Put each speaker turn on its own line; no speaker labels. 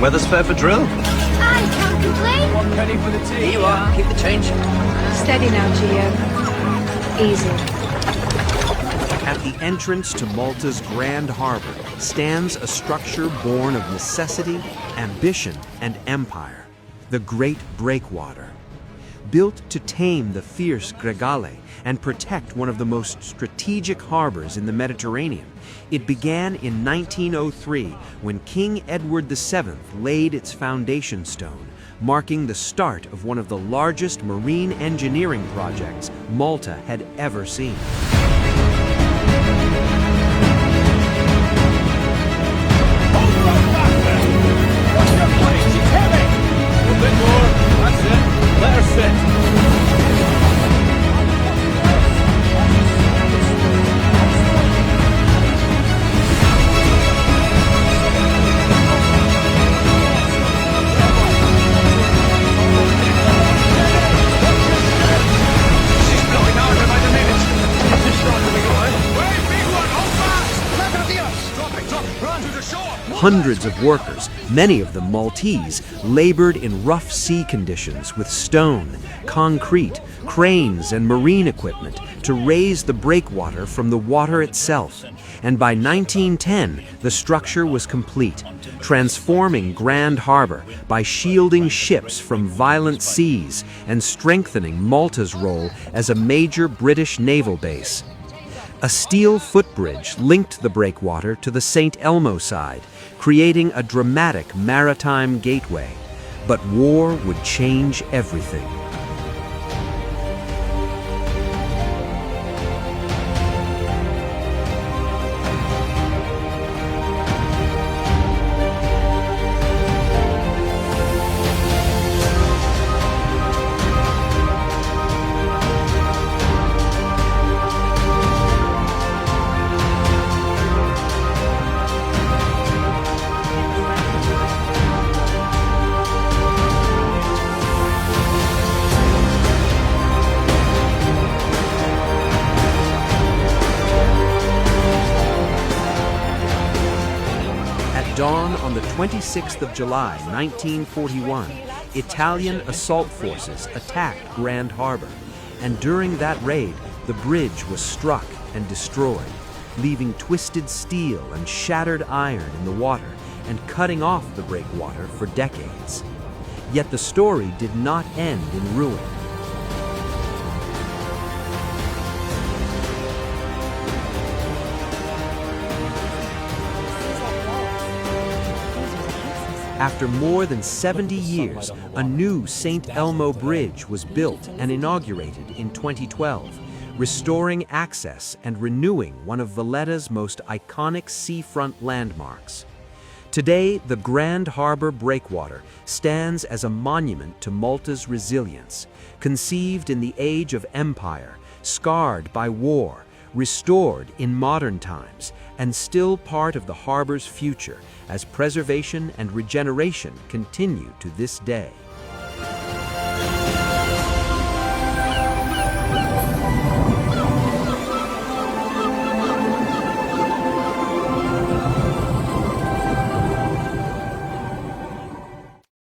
Weather's fair for drill.
I can't complain.
One penny for the tea.
Here you are. Keep the change.
Steady now, Gio. Easy.
At the entrance to Malta's Grand Harbour stands a structure born of necessity, ambition, and empire, the Great Breakwater. Built to tame the fierce gregale and protect one of the most strategic harbors in the Mediterranean, it began in 1903 when King Edward VII laid its foundation stone, marking the start of one of the largest marine engineering projects Malta had ever seen. Hundreds of workers, many of them Maltese, labored in rough sea conditions with stone, concrete, cranes, and marine equipment to raise the breakwater from the water itself. And by 1910, the structure was complete, transforming Grand Harbour by shielding ships from violent seas and strengthening Malta's role as a major British naval base. A steel footbridge linked the breakwater to the St. Elmo side, creating a dramatic maritime gateway. But war would change everything. Dawn on the 26th of July, 1941, Italian assault forces attacked Grand Harbour, and during that raid, the bridge was struck and destroyed, leaving twisted steel and shattered iron in the water and cutting off the breakwater for decades. Yet the story did not end in ruin. After more than 70 years, a new St. Elmo Bridge was built and inaugurated in 2012, restoring access and renewing one of Valletta's most iconic seafront landmarks. Today, the Grand Harbour Breakwater stands as a monument to Malta's resilience, conceived in the age of empire, scarred by war, restored in modern times, and still part of the harbor's future as preservation and regeneration continue to this day.